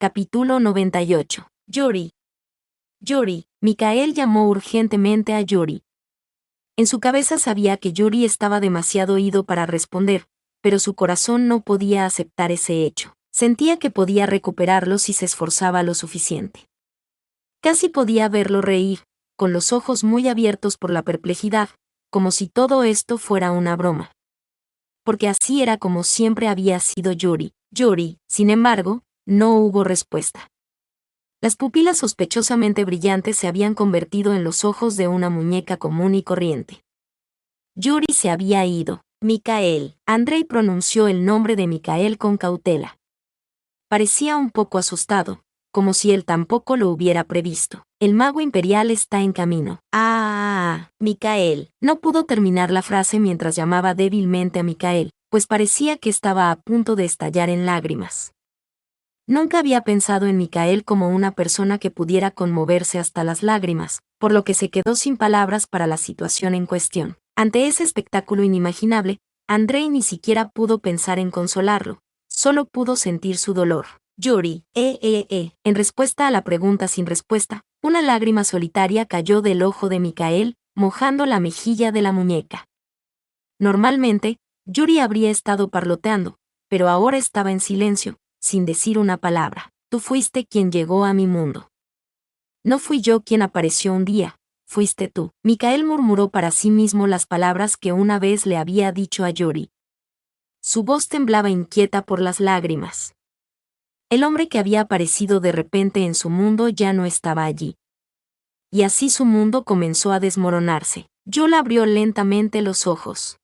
Capítulo 98. Yuri. Yuri. Mikael llamó urgentemente a Yuri. En su cabeza sabía que Yuri estaba demasiado ido para responder, pero su corazón no podía aceptar ese hecho. Sentía que podía recuperarlo si se esforzaba lo suficiente. Casi podía verlo reír, con los ojos muy abiertos por la perplejidad, como si todo esto fuera una broma. Porque así era como siempre había sido Yuri. Yuri, sin embargo, no hubo respuesta. Las pupilas sospechosamente brillantes se habían convertido en los ojos de una muñeca común y corriente. Yuri se había ido. Mikael. Andrei pronunció el nombre de Mikael con cautela. Parecía un poco asustado, como si él tampoco lo hubiera previsto. El mago imperial está en camino. Mikael. No pudo terminar la frase mientras llamaba débilmente a Mikael, pues parecía que estaba a punto de estallar en lágrimas. Nunca había pensado en Mikael como una persona que pudiera conmoverse hasta las lágrimas, por lo que se quedó sin palabras para la situación en cuestión. Ante ese espectáculo inimaginable, Andrei ni siquiera pudo pensar en consolarlo, solo pudo sentir su dolor. Yuri, En respuesta a la pregunta sin respuesta, una lágrima solitaria cayó del ojo de Mikael, mojando la mejilla de la muñeca. Normalmente, Yuri habría estado parloteando, pero ahora estaba en silencio, sin decir una palabra. Tú fuiste quien llegó a mi mundo. No fui yo quien apareció un día, fuiste tú. Mikael murmuró para sí mismo las palabras que una vez le había dicho a Yuri. Su voz temblaba inquieta por las lágrimas. El hombre que había aparecido de repente en su mundo ya no estaba allí. Y así su mundo comenzó a desmoronarse. Yol abrió lentamente los ojos.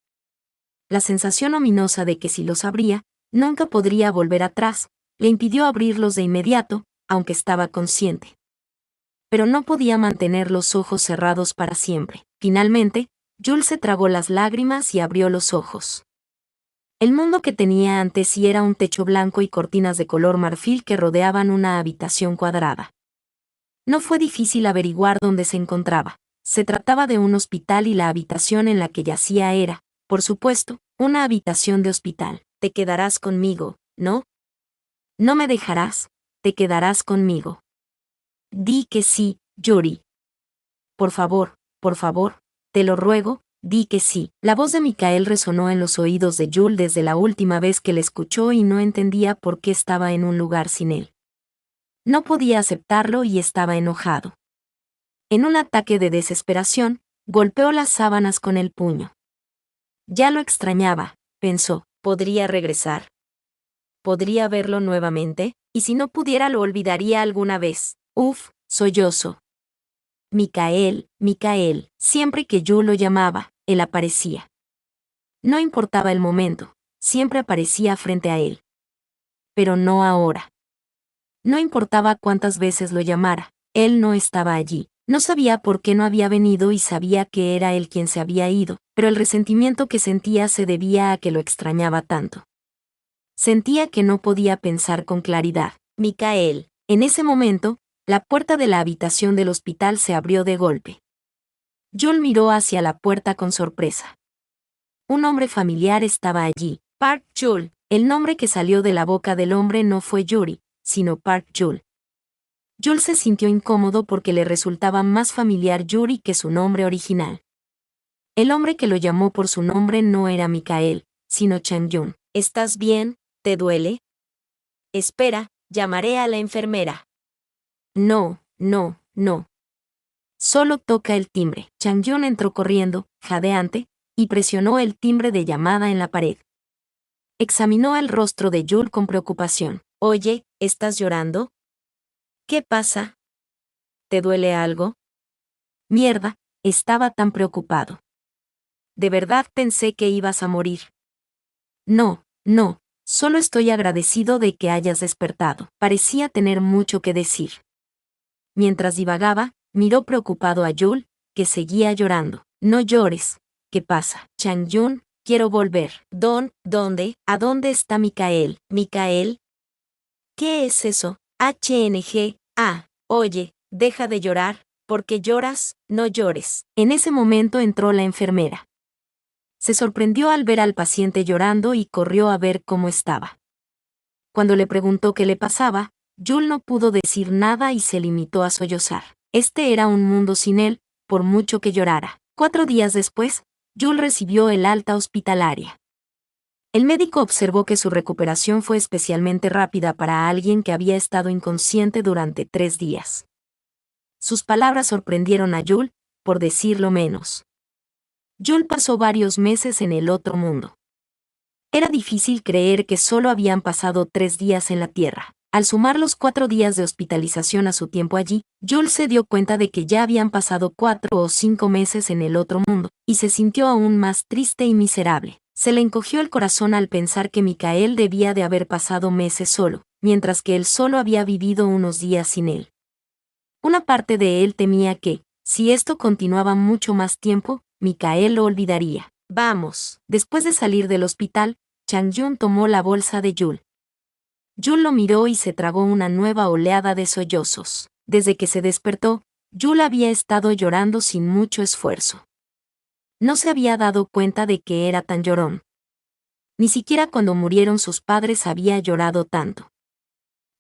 La sensación ominosa de que si los abría, nunca podría volver atrás, le impidió abrirlos de inmediato, aunque estaba consciente. Pero no podía mantener los ojos cerrados para siempre. Finalmente, Jules se tragó las lágrimas y abrió los ojos. El mundo que tenía ante sí era un techo blanco y cortinas de color marfil que rodeaban una habitación cuadrada. No fue difícil averiguar dónde se encontraba. Se trataba de un hospital y la habitación en la que yacía era, por supuesto, una habitación de hospital. Te quedarás conmigo, ¿no? No me dejarás, te quedarás conmigo. Di que sí, Yuri. Por favor, te lo ruego, di que sí. La voz de Mikael resonó en los oídos de Jules desde la última vez que le escuchó y no entendía por qué estaba en un lugar sin él. No podía aceptarlo y estaba enojado. En un ataque de desesperación, golpeó las sábanas con el puño. Ya lo extrañaba, pensó. ¿Podría regresar? ¿Podría verlo nuevamente? Y si no pudiera lo olvidaría alguna vez. Sollozo. Mikael, siempre que yo lo llamaba, él aparecía. No importaba el momento, siempre aparecía frente a él. Pero no ahora. No importaba cuántas veces lo llamara, él no estaba allí. No sabía por qué no había venido y sabía que era él quien se había ido, pero el resentimiento que sentía se debía a que lo extrañaba tanto. Sentía que no podía pensar con claridad. Mikael. En ese momento, la puerta de la habitación del hospital se abrió de golpe. Joel miró hacia la puerta con sorpresa. Un hombre familiar estaba allí. Park Joel. El nombre que salió de la boca del hombre no fue Yuri, sino Park Joel. Joel se sintió incómodo porque le resultaba más familiar Yuri que su nombre original. El hombre que lo llamó por su nombre no era Mikael, sino Changyun. ¿Estás bien? ¿Te duele? Espera, llamaré a la enfermera. No. Solo toca el timbre. Changyun entró corriendo, jadeante, y presionó el timbre de llamada en la pared. Examinó el rostro de Joel con preocupación. Oye, ¿estás llorando? ¿Qué pasa? ¿Te duele algo? Mierda, estaba tan preocupado. De verdad pensé que ibas a morir. No, solo estoy agradecido de que hayas despertado. Parecía tener mucho que decir. Mientras divagaba, miró preocupado a Joel, que seguía llorando. No llores. ¿Qué pasa? Changyun, quiero volver. ¿Dónde? ¿A dónde está Mikael? ¿Mikael? ¿Qué es eso? HNG. Oye, deja de llorar. ¿Por qué lloras? No llores. En ese momento entró la enfermera. Se sorprendió al ver al paciente llorando y corrió a ver cómo estaba. Cuando le preguntó qué le pasaba, Jules no pudo decir nada y se limitó a sollozar. Este era un mundo sin él, por mucho que llorara. 4 días después, Jules recibió el alta hospitalaria. El médico observó que su recuperación fue especialmente rápida para alguien que había estado inconsciente durante 3 días. Sus palabras sorprendieron a Jules, por decirlo menos. Jules pasó varios meses en el otro mundo. Era difícil creer que solo habían pasado 3 días en la Tierra. Al sumar los 4 días de hospitalización a su tiempo allí, Jules se dio cuenta de que ya habían pasado 4 o 5 meses en el otro mundo, y se sintió aún más triste y miserable. Se le encogió el corazón al pensar que Michael debía de haber pasado meses solo, mientras que él solo había vivido unos días sin él. Una parte de él temía que, si esto continuaba mucho más tiempo, Michael lo olvidaría. Vamos. Después de salir del hospital, Chang-yun tomó la bolsa de Jules. Jules lo miró y se tragó una nueva oleada de sollozos. Desde que se despertó, Jules había estado llorando sin mucho esfuerzo. No se había dado cuenta de que era tan llorón. Ni siquiera cuando murieron sus padres había llorado tanto.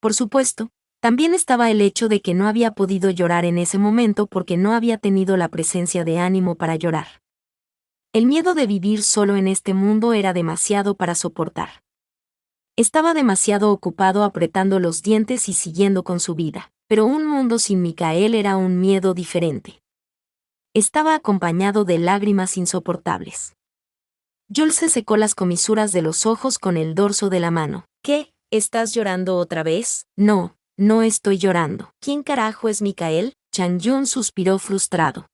Por supuesto, también estaba el hecho de que no había podido llorar en ese momento porque no había tenido la presencia de ánimo para llorar. El miedo de vivir solo en este mundo era demasiado para soportar. Estaba demasiado ocupado apretando los dientes y siguiendo con su vida, pero un mundo sin Michael era un miedo diferente. Estaba acompañado de lágrimas insoportables. Jules se secó las comisuras de los ojos con el dorso de la mano. ¿Qué? ¿Estás llorando otra vez? No, no estoy llorando. ¿Quién carajo es Michael? Chang-yun suspiró frustrado.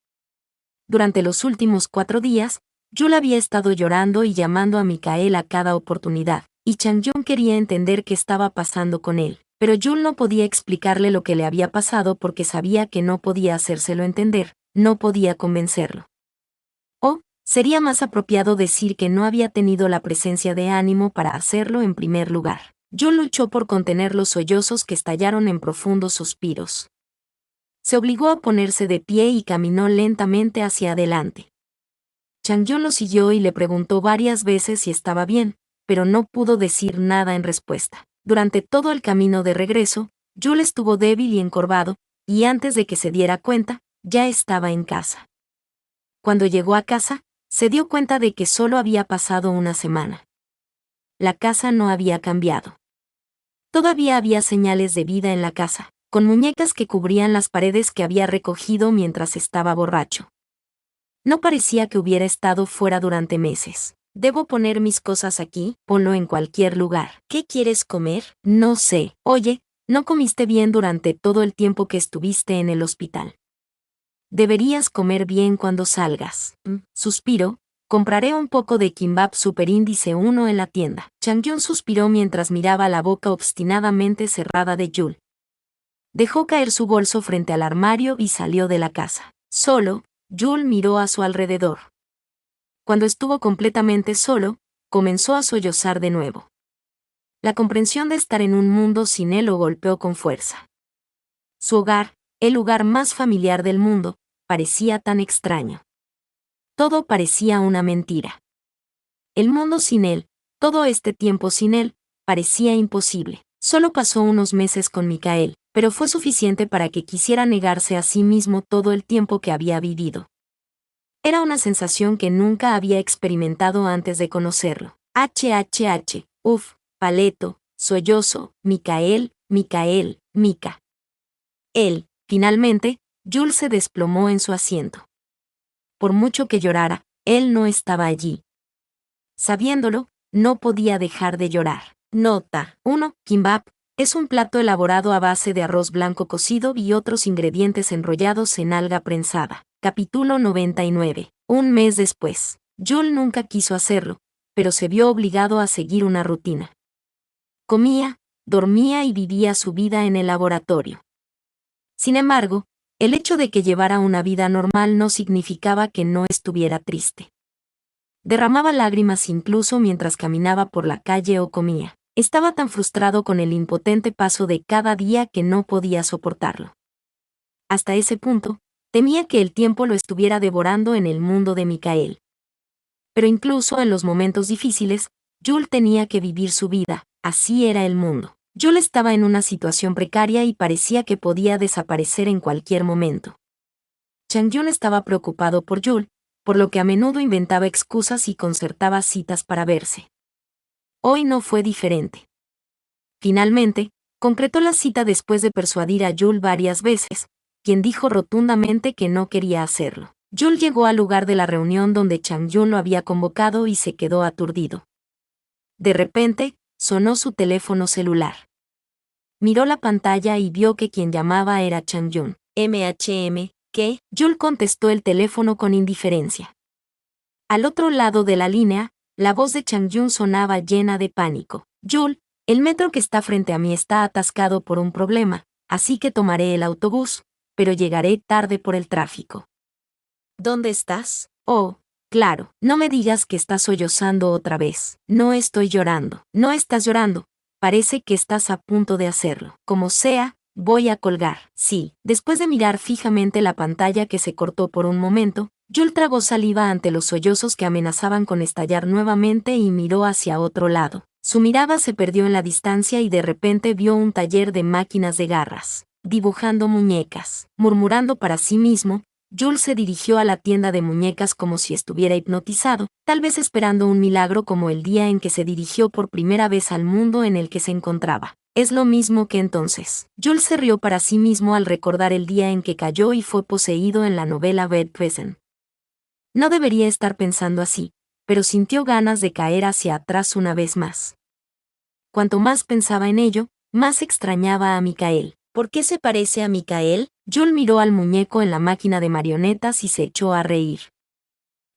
Durante los últimos 4 días, Jules había estado llorando y llamando a Michael a cada oportunidad, y Chang-yun quería entender qué estaba pasando con él, pero Jules no podía explicarle lo que le había pasado porque sabía que no podía hacérselo entender, no podía convencerlo. Sería más apropiado decir que no había tenido la presencia de ánimo para hacerlo en primer lugar. Jules luchó por contener los sollozos que estallaron en profundos suspiros. Se obligó a ponerse de pie y caminó lentamente hacia adelante. Chang-yun lo siguió y le preguntó varias veces si estaba bien, pero no pudo decir nada en respuesta. Durante todo el camino de regreso, Jules estuvo débil y encorvado, y antes de que se diera cuenta, ya estaba en casa. Cuando llegó a casa, se dio cuenta de que solo había pasado una semana. La casa no había cambiado. Todavía había señales de vida en la casa, con muñecas que cubrían las paredes que había recogido mientras estaba borracho. No parecía que hubiera estado fuera durante meses. ¿Debo poner mis cosas aquí? Ponlo en cualquier lugar. ¿Qué quieres comer? No sé. Oye, no comiste bien durante todo el tiempo que estuviste en el hospital. Deberías comer bien cuando salgas. Suspiro. Compraré un poco de kimbap super índice 1 en la tienda. Chang-yun suspiró mientras miraba la boca obstinadamente cerrada de Jules. Dejó caer su bolso frente al armario y salió de la casa. Solo, Jules miró a su alrededor. Cuando estuvo completamente solo, comenzó a sollozar de nuevo. La comprensión de estar en un mundo sin él lo golpeó con fuerza. Su hogar, el lugar más familiar del mundo, parecía tan extraño. Todo parecía una mentira. El mundo sin él, todo este tiempo sin él, parecía imposible. Solo pasó unos meses con Michael, pero fue suficiente para que quisiera negarse a sí mismo todo el tiempo que había vivido. Era una sensación que nunca había experimentado antes de conocerlo. Paleto, sollozo, Michael, Mika. Él, finalmente, Jules se desplomó en su asiento. Por mucho que llorara, él no estaba allí. Sabiéndolo, no podía dejar de llorar. Nota 1. Kimbap es un plato elaborado a base de arroz blanco cocido y otros ingredientes enrollados en alga prensada. Capítulo 99. Un mes después. Jules nunca quiso hacerlo, pero se vio obligado a seguir una rutina. Comía, dormía y vivía su vida en el laboratorio. Sin embargo, el hecho de que llevara una vida normal no significaba que no estuviera triste. Derramaba lágrimas incluso mientras caminaba por la calle o comía. Estaba tan frustrado con el impotente paso de cada día que no podía soportarlo. Hasta ese punto, temía que el tiempo lo estuviera devorando en el mundo de Michael. Pero incluso en los momentos difíciles, Jules tenía que vivir su vida, así era el mundo. Yul estaba en una situación precaria y parecía que podía desaparecer en cualquier momento. Changyun estaba preocupado por Yul, por lo que a menudo inventaba excusas y concertaba citas para verse. Hoy no fue diferente. Finalmente, concretó la cita después de persuadir a Yul varias veces, quien dijo rotundamente que no quería hacerlo. Yul llegó al lugar de la reunión donde Changyun lo había convocado y se quedó aturdido. De repente, sonó su teléfono celular. Miró la pantalla y vio que quien llamaba era Changyun. ¿Qué? Yul contestó el teléfono con indiferencia. Al otro lado de la línea, la voz de Changyun sonaba llena de pánico. Yul, el metro que está frente a mí está atascado por un problema, así que tomaré el autobús, pero llegaré tarde por el tráfico. ¿Dónde estás? Oh, claro, no me digas que estás sollozando otra vez. No estoy llorando. No estás llorando. Parece que estás a punto de hacerlo. Como sea, voy a colgar. Sí. Después de mirar fijamente la pantalla que se cortó por un momento, Yul tragó saliva ante los sollozos que amenazaban con estallar nuevamente y miró hacia otro lado. Su mirada se perdió en la distancia y de repente vio un taller de máquinas de garras, dibujando muñecas. Murmurando para sí mismo, Yul se dirigió a la tienda de muñecas como si estuviera hipnotizado, tal vez esperando un milagro como el día en que se dirigió por primera vez al mundo en el que se encontraba. Es lo mismo que entonces. Yul se rió para sí mismo al recordar el día en que cayó y fue poseído en la novela Bad Present. No debería estar pensando así, pero sintió ganas de caer hacia atrás una vez más. Cuanto más pensaba en ello, más extrañaba a Mikael. ¿Por qué se parece a Mikael? Yul miró al muñeco en la máquina de marionetas y se echó a reír.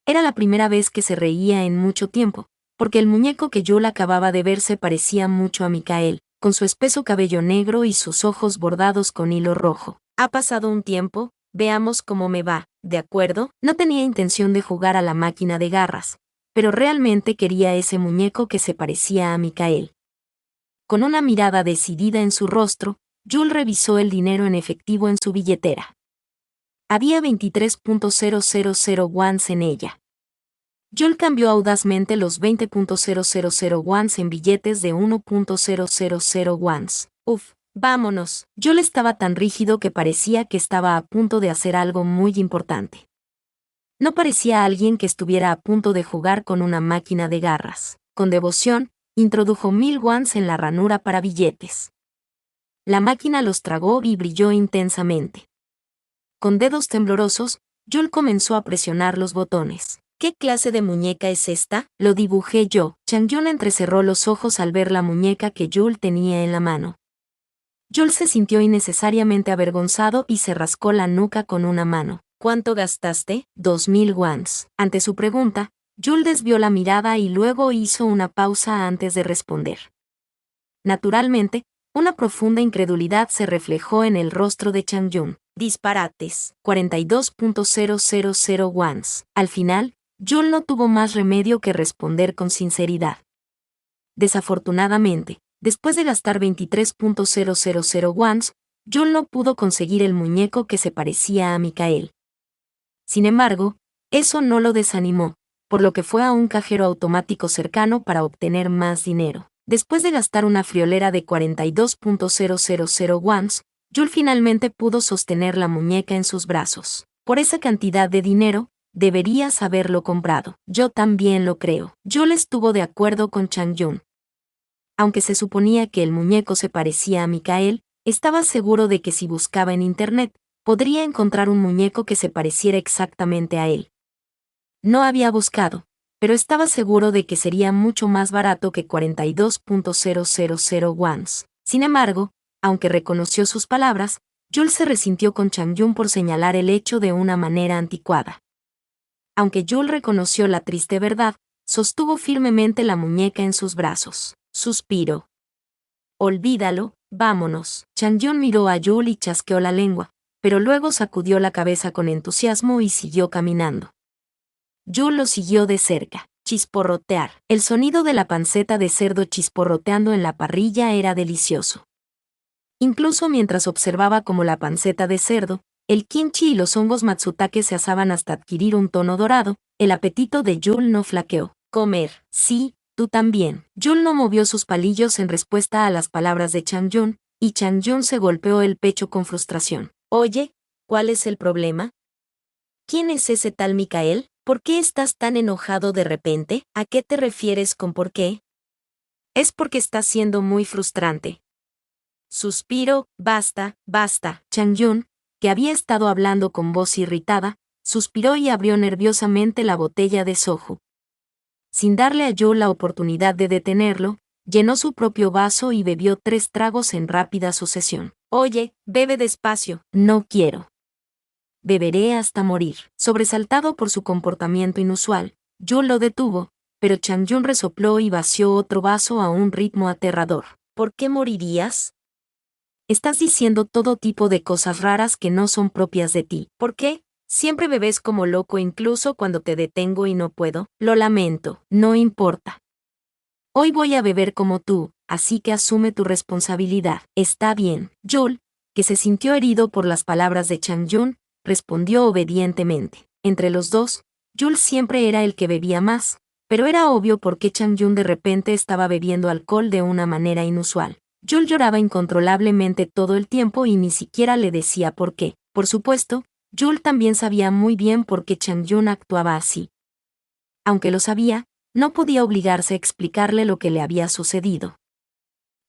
Era la primera vez que se reía en mucho tiempo, porque el muñeco que Yul acababa de ver se parecía mucho a Mikael, con su espeso cabello negro y sus ojos bordados con hilo rojo. Ha pasado un tiempo, veamos cómo me va, ¿de acuerdo? No tenía intención de jugar a la máquina de garras, pero realmente quería ese muñeco que se parecía a Mikael. Con una mirada decidida en su rostro, Yul revisó el dinero en efectivo en su billetera. Había 23.000 wons en ella. Yul cambió audazmente los 20.000 wons en billetes de 1.000 wons. Uf, vámonos. Yul estaba tan rígido que parecía que estaba a punto de hacer algo muy importante. No parecía alguien que estuviera a punto de jugar con una máquina de garras. Con devoción, introdujo 1000 wons en la ranura para billetes. La máquina los tragó y brilló intensamente. Con dedos temblorosos, Yul comenzó a presionar los botones. ¿Qué clase de muñeca es esta? Lo dibujé yo. Changyun entrecerró los ojos al ver la muñeca que Yul tenía en la mano. Yul se sintió innecesariamente avergonzado y se rascó la nuca con una mano. ¿Cuánto gastaste? 2000 wons. Ante su pregunta, Yul desvió la mirada y luego hizo una pausa antes de responder. Naturalmente, una profunda incredulidad se reflejó en el rostro de Changyun. Disparates. 42.000 wons. Al final, Yul no tuvo más remedio que responder con sinceridad. Desafortunadamente, después de gastar 23.000 wons, Yul no pudo conseguir el muñeco que se parecía a Mikael. Sin embargo, eso no lo desanimó, por lo que fue a un cajero automático cercano para obtener más dinero. Después de gastar una friolera de 42.000 wons, Yul finalmente pudo sostener la muñeca en sus brazos. Por esa cantidad de dinero, deberías haberlo comprado. Yo también lo creo. Yul estuvo de acuerdo con Changyun. Aunque se suponía que el muñeco se parecía a Mikael, estaba seguro de que si buscaba en internet, podría encontrar un muñeco que se pareciera exactamente a él. No había buscado, pero estaba seguro de que sería mucho más barato que 42.000 wons. Sin embargo, aunque reconoció sus palabras, Yul se resintió con Changyun por señalar el hecho de una manera anticuada. Aunque Yul reconoció la triste verdad, sostuvo firmemente la muñeca en sus brazos. Suspiró. Olvídalo, vámonos. Changyun miró a Yul y chasqueó la lengua, pero luego sacudió la cabeza con entusiasmo y siguió caminando. Yul lo siguió de cerca. Chisporrotear. El sonido de la panceta de cerdo chisporroteando en la parrilla era delicioso. Incluso mientras observaba cómo la panceta de cerdo, el kimchi y los hongos matsutake se asaban hasta adquirir un tono dorado, el apetito de Yul no flaqueó. Comer, sí, tú también. Jul no movió sus palillos en respuesta a las palabras de Changjun, y Changjun se golpeó el pecho con frustración. Oye, ¿cuál es el problema? ¿Quién es ese tal Mikael? ¿Por qué estás tan enojado de repente? ¿A qué te refieres con por qué? Es porque estás siendo muy frustrante. Suspiro, basta, basta. Changjun, que había estado hablando con voz irritada, suspiró y abrió nerviosamente la botella de soju. Sin darle a Jul la oportunidad de detenerlo, llenó su propio vaso y bebió 3 tragos en rápida sucesión. Oye, bebe despacio. No quiero. Beberé hasta morir. Sobresaltado por su comportamiento inusual, Jul lo detuvo, pero Changjun resopló y vació otro vaso a un ritmo aterrador. ¿Por qué morirías? Estás diciendo todo tipo de cosas raras que no son propias de ti. ¿Por qué? Siempre bebes como loco incluso cuando te detengo y no puedo. Lo lamento, no importa. Hoy voy a beber como tú, así que asume tu responsabilidad. Está bien. Jul, que se sintió herido por las palabras de Changjun, respondió obedientemente. Entre los dos, Jul siempre era el que bebía más, pero era obvio por qué Changjun de repente estaba bebiendo alcohol de una manera inusual. Jul lloraba incontrolablemente todo el tiempo y ni siquiera le decía por qué. Por supuesto, Jul también sabía muy bien por qué Changjun actuaba así. Aunque lo sabía, no podía obligarse a explicarle lo que le había sucedido.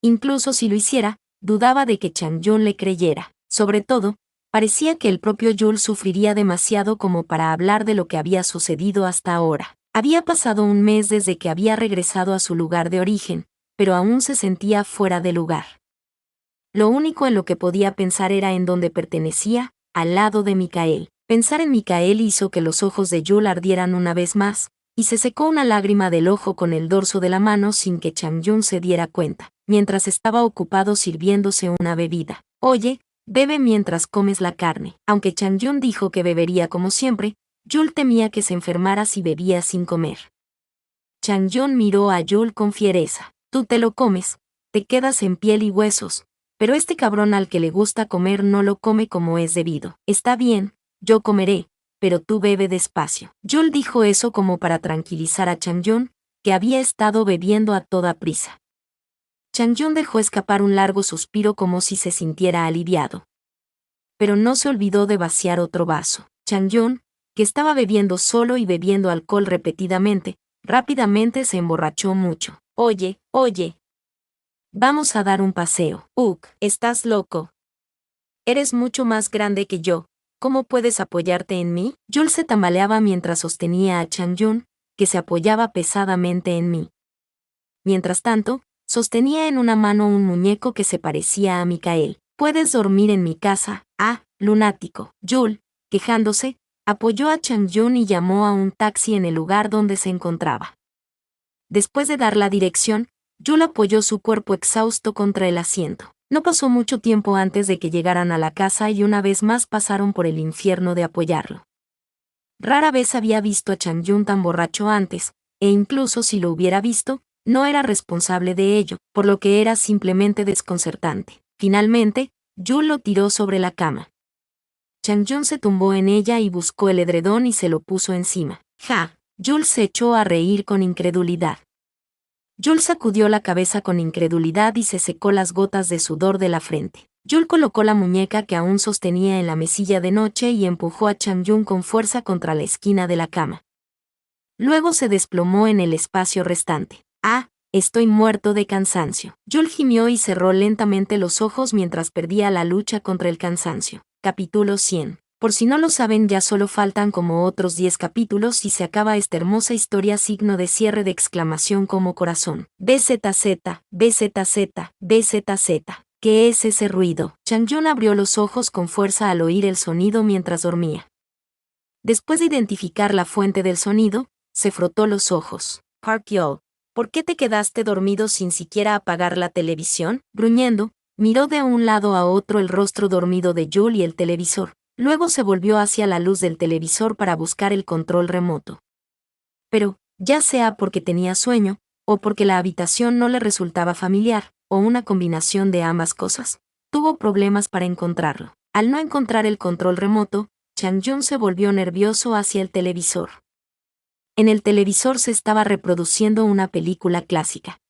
Incluso si lo hiciera, dudaba de que Changjun le creyera. Sobre todo, parecía que el propio Jul sufriría demasiado como para hablar de lo que había sucedido hasta ahora. Había pasado un mes desde que había regresado a su lugar de origen, pero aún se sentía fuera de lugar. Lo único en lo que podía pensar era en dónde pertenecía, al lado de Mikael. Pensar en Mikael hizo que los ojos de Jul ardieran una vez más, y se secó una lágrima del ojo con el dorso de la mano sin que Changjun se diera cuenta, mientras estaba ocupado sirviéndose una bebida. Oye, bebe mientras comes la carne. Aunque Changjun dijo que bebería como siempre, Jul temía que se enfermara si bebía sin comer. Changjun miró a Jul con fiereza. Tú te lo comes, te quedas en piel y huesos, pero este cabrón al que le gusta comer no lo come como es debido. Está bien, yo comeré, pero tú bebe despacio. Jul dijo eso como para tranquilizar a Changjun, que había estado bebiendo a toda prisa. Changjun dejó escapar un largo suspiro como si se sintiera aliviado. Pero no se olvidó de vaciar otro vaso. Changjun, que estaba bebiendo solo y bebiendo alcohol repetidamente, rápidamente se emborrachó mucho. Oye, oye. Vamos a dar un paseo. ¿Estás loco? Eres mucho más grande que yo. ¿Cómo puedes apoyarte en mí? Jul se tambaleaba mientras sostenía a Changjun, que se apoyaba pesadamente en mí. Mientras tanto, sostenía en una mano un muñeco que se parecía a Mikael. Puedes dormir en mi casa, lunático. Jul, quejándose, apoyó a Changjun y llamó a un taxi en el lugar donde se encontraba. Después de dar la dirección, Jul apoyó su cuerpo exhausto contra el asiento. No pasó mucho tiempo antes de que llegaran a la casa y una vez más pasaron por el infierno de apoyarlo. Rara vez había visto a Changjun tan borracho antes, e incluso si lo hubiera visto, no era responsable de ello, por lo que era simplemente desconcertante. Finalmente, Jul lo tiró sobre la cama. Changjun se tumbó en ella y buscó el edredón y se lo puso encima. Jul se echó a reír con incredulidad. Jul sacudió la cabeza con incredulidad y se secó las gotas de sudor de la frente. Jul colocó la muñeca que aún sostenía en la mesilla de noche y empujó a Changjun con fuerza contra la esquina de la cama. Luego se desplomó en el espacio restante. Estoy muerto de cansancio. Jul gimió y cerró lentamente los ojos mientras perdía la lucha contra el cansancio. Capítulo 100. Por si no lo saben, ya solo faltan como otros 10 capítulos y se acaba esta hermosa historia. Signo de cierre de exclamación como corazón. BZZ, BZZ, BZZ. ¿Qué es ese ruido? Changjun abrió los ojos con fuerza al oír el sonido mientras dormía. Después de identificar la fuente del sonido, se frotó los ojos. Park-yeol, ¿por qué te quedaste dormido sin siquiera apagar la televisión? Gruñendo, miró de un lado a otro el rostro dormido de Jul y el televisor. Luego se volvió hacia la luz del televisor para buscar el control remoto. Pero, ya sea porque tenía sueño, o porque la habitación no le resultaba familiar, o una combinación de ambas cosas, tuvo problemas para encontrarlo. Al no encontrar el control remoto, Changjun se volvió nervioso hacia el televisor. En el televisor se estaba reproduciendo una película clásica.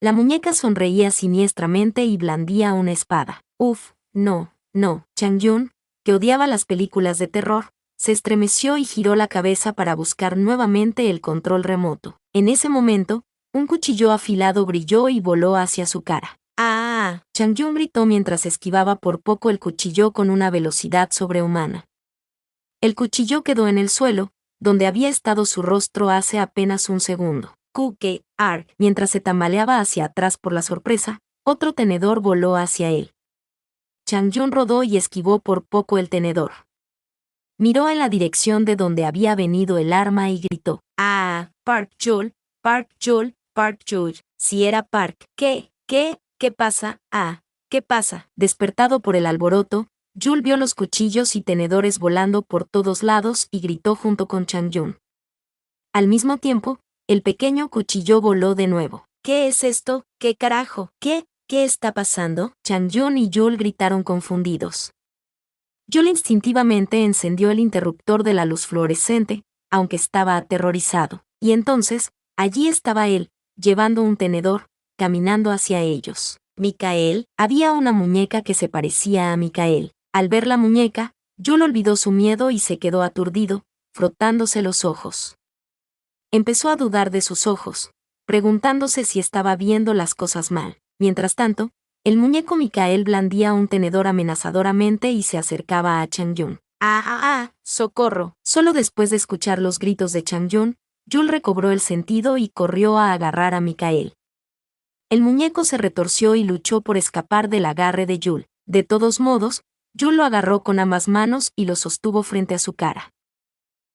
La muñeca sonreía siniestramente y blandía una espada. Uf, no, no. Changyun, que odiaba las películas de terror, se estremeció y giró la cabeza para buscar nuevamente el control remoto. En ese momento, un cuchillo afilado brilló y voló hacia su cara. ¡Ah! Changyun gritó mientras esquivaba por poco el cuchillo con una velocidad sobrehumana. El cuchillo quedó en el suelo, donde había estado su rostro hace apenas un segundo. Mientras se tambaleaba hacia atrás por la sorpresa, otro tenedor voló hacia él. Changyun rodó y esquivó por poco el tenedor. Miró en la dirección de donde había venido el arma y gritó: ¡Ah! Park Jul, Park Jul, Park Jul. Si era Park. ¿Qué pasa? Ah, ¿qué pasa? Despertado por el alboroto, Jul vio los cuchillos y tenedores volando por todos lados y gritó junto con Changyun. Al mismo tiempo, el pequeño cuchillo voló de nuevo. ¿Qué es esto? ¿Qué carajo? ¿Qué está pasando? Changyun y Jul gritaron confundidos. Jul instintivamente encendió el interruptor de la luz fluorescente, aunque estaba aterrorizado. Y entonces, allí estaba él, llevando un tenedor, caminando hacia ellos. ¿Mikael? Había una muñeca que se parecía a Mikael. Al ver la muñeca, Jul olvidó su miedo y se quedó aturdido, frotándose los ojos. Empezó a dudar de sus ojos, preguntándose si estaba viendo las cosas mal. Mientras tanto, el muñeco Mikael blandía un tenedor amenazadoramente y se acercaba a Changyun. ¡Socorro! Solo después de escuchar los gritos de Changyun, Jul recobró el sentido y corrió a agarrar a Mikael. El muñeco se retorció y luchó por escapar del agarre de Jul. De todos modos, Jul lo agarró con ambas manos y lo sostuvo frente a su cara.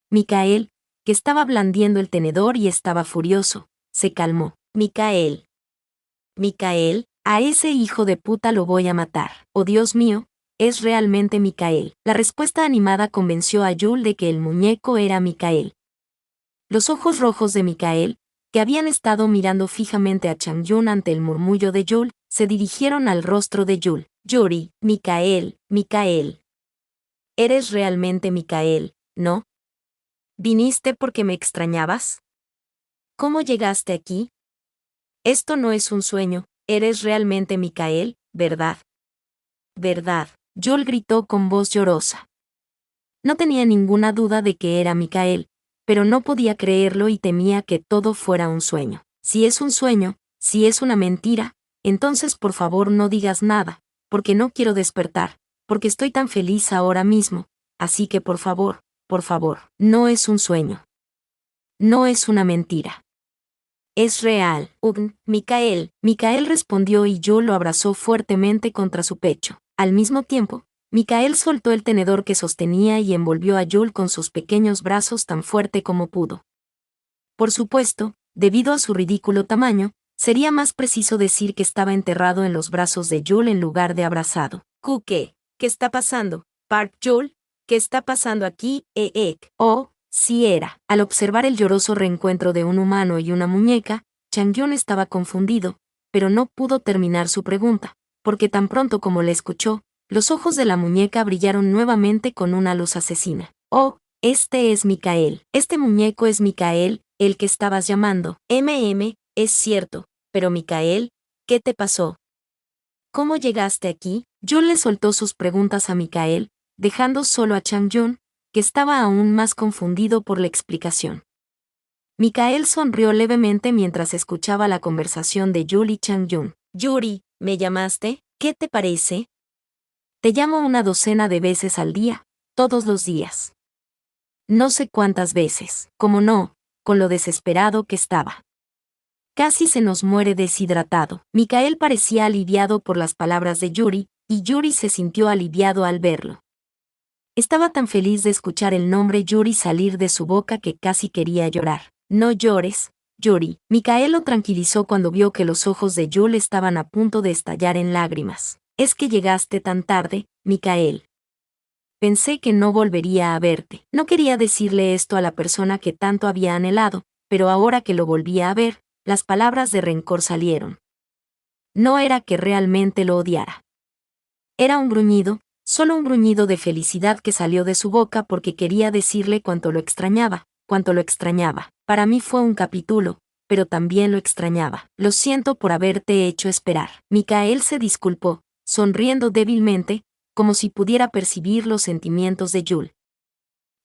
Mikael, que estaba blandiendo el tenedor y estaba furioso, se calmó. Mikael, a ese hijo de puta lo voy a matar. Oh Dios mío, es realmente Mikael. La respuesta animada convenció a Jul de que el muñeco era Mikael. Los ojos rojos de Mikael, que habían estado mirando fijamente a Changyun ante el murmullo de Jul, se dirigieron al rostro de Jul. Yuri, Mikael. Eres realmente Mikael, ¿no? ¿Viniste porque me extrañabas? ¿Cómo llegaste aquí? Esto no es un sueño, eres realmente Mikael, ¿verdad? ¿Verdad? Jul gritó con voz llorosa. No tenía ninguna duda de que era Mikael, pero no podía creerlo y temía que todo fuera un sueño. Si es un sueño, si es una mentira, entonces por favor no digas nada, porque no quiero despertar, porque estoy tan feliz ahora mismo, así que por favor, no es un sueño. No es una mentira. Es real. Mikael. Mikael respondió y Jul lo abrazó fuertemente contra su pecho. Al mismo tiempo, Mikael soltó el tenedor que sostenía y envolvió a Jul con sus pequeños brazos tan fuerte como pudo. Por supuesto, debido a su ridículo tamaño, sería más preciso decir que estaba enterrado en los brazos de Jul en lugar de abrazado. ¿Qué está pasando? Park Jul, ¿qué está pasando aquí? Oh, sí era. Al observar el lloroso reencuentro de un humano y una muñeca, Changyun estaba confundido, pero no pudo terminar su pregunta, porque tan pronto como le escuchó, los ojos de la muñeca brillaron nuevamente con una luz asesina. Oh, este es Mikael. Este muñeco es Mikael, el que estabas llamando. Es cierto, pero Mikael, ¿qué te pasó? ¿Cómo llegaste aquí? Jul le soltó sus preguntas a Mikael, dejando solo a Changyun, que estaba aún más confundido por la explicación. Mikael sonrió levemente mientras escuchaba la conversación de Jul y Changyun. Yuri, ¿me llamaste? ¿Qué te parece? Te llamo una docena de veces al día, todos los días. No sé cuántas veces, como no, con lo desesperado que estaba. Casi se nos muere deshidratado. Mikael parecía aliviado por las palabras de Yuri, y Yuri se sintió aliviado al verlo. Estaba tan feliz de escuchar el nombre Yuri salir de su boca que casi quería llorar. No llores, Yuri. Mikael lo tranquilizó cuando vio que los ojos de Jul estaban a punto de estallar en lágrimas. Es que llegaste tan tarde, Mikael. Pensé que no volvería a verte. No quería decirle esto a la persona que tanto había anhelado, pero ahora que lo volvía a ver, las palabras de rencor salieron. No era que realmente lo odiara. Era un gruñido, solo un gruñido de felicidad que salió de su boca porque quería decirle cuánto lo extrañaba, cuánto lo extrañaba. Para mí fue un capítulo, pero también lo extrañaba. Lo siento por haberte hecho esperar. Mikael se disculpó, sonriendo débilmente, como si pudiera percibir los sentimientos de Yul.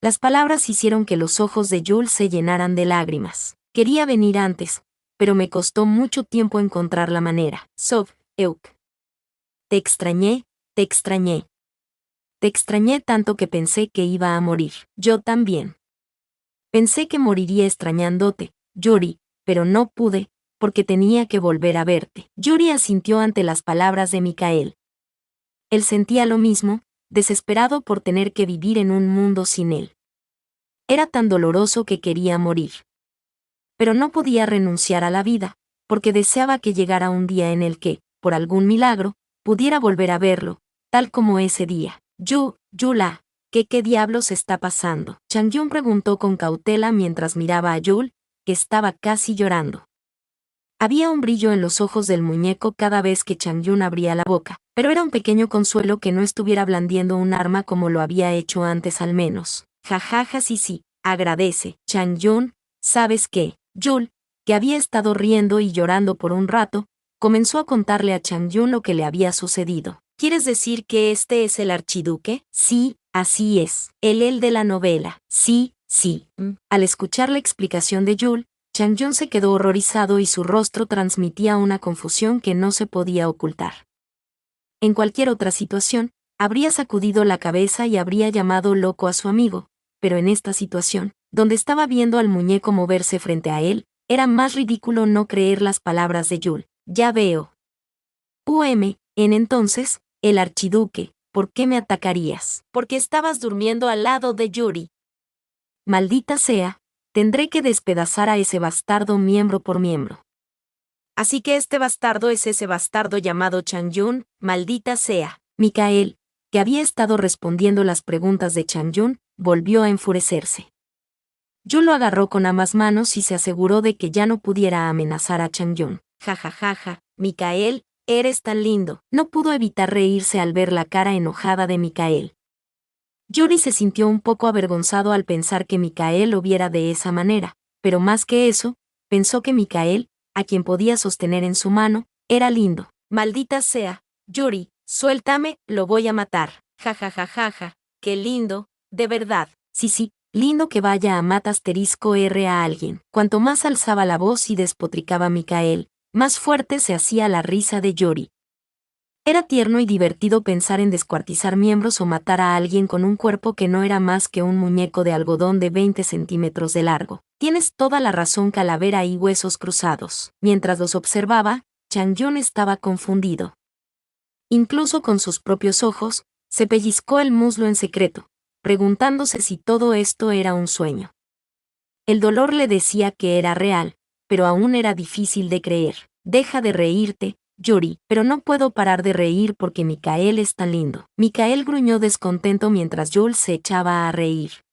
Las palabras hicieron que los ojos de Yul se llenaran de lágrimas. Quería venir antes, pero me costó mucho tiempo encontrar la manera. Sof, Euk. Te extrañé, te extrañé. Te extrañé tanto que pensé que iba a morir. Yo también. Pensé que moriría extrañándote, Yuri, pero no pude, porque tenía que volver a verte. Yuri asintió ante las palabras de Mikael. Él sentía lo mismo, desesperado por tener que vivir en un mundo sin él. Era tan doloroso que quería morir. Pero no podía renunciar a la vida, porque deseaba que llegara un día en el que, por algún milagro, pudiera volver a verlo, tal como ese día. Yula, ¿qué diablos está pasando? Changyun preguntó con cautela mientras miraba a Yul, que estaba casi llorando. Había un brillo en los ojos del muñeco cada vez que Changyun abría la boca, pero era un pequeño consuelo que no estuviera blandiendo un arma como lo había hecho antes al menos. Jajaja sí, agradece. Changyun, ¿sabes qué? Yul, que había estado riendo y llorando por un rato, comenzó a contarle a Changyun lo que le había sucedido. ¿Quieres decir que este es el archiduque? Sí, así es. El de la novela. Sí. Al escuchar la explicación de Yul, Changyun se quedó horrorizado y su rostro transmitía una confusión que no se podía ocultar. En cualquier otra situación, habría sacudido la cabeza y habría llamado loco a su amigo, pero en esta situación, donde estaba viendo al muñeco moverse frente a él, era más ridículo no creer las palabras de Yul. Ya veo. Entonces, el archiduque, ¿por qué me atacarías? Porque estabas durmiendo al lado de Yuri. Maldita sea, tendré que despedazar a ese bastardo miembro por miembro. Así que este bastardo es ese bastardo llamado Changyun, maldita sea. Mikael, que había estado respondiendo las preguntas de Changyun, volvió a enfurecerse. Yul lo agarró con ambas manos y se aseguró de que ya no pudiera amenazar a Changyun. Jajajaja, Mikael, eres tan lindo. No pudo evitar reírse al ver la cara enojada de Mikael. Yuri se sintió un poco avergonzado al pensar que Mikael lo viera de esa manera, pero más que eso, pensó que Mikael, a quien podía sostener en su mano, era lindo. Maldita sea, Yuri, suéltame, lo voy a matar. Jajajajaja, qué lindo, de verdad. Sí, lindo que vaya a R a alguien. Cuanto más alzaba la voz y despotricaba Mikael, más fuerte se hacía la risa de Yuri. Era tierno y divertido pensar en descuartizar miembros o matar a alguien con un cuerpo que no era más que un muñeco de algodón de 20 centímetros de largo. Tienes toda la razón, calavera y huesos cruzados. Mientras los observaba, Changyun estaba confundido. Incluso con sus propios ojos, se pellizcó el muslo en secreto, preguntándose si todo esto era un sueño. El dolor le decía que era real, pero aún era difícil de creer. Deja de reírte, Yuri, pero no puedo parar de reír porque Mikael es tan lindo. Mikael gruñó descontento mientras Yul se echaba a reír.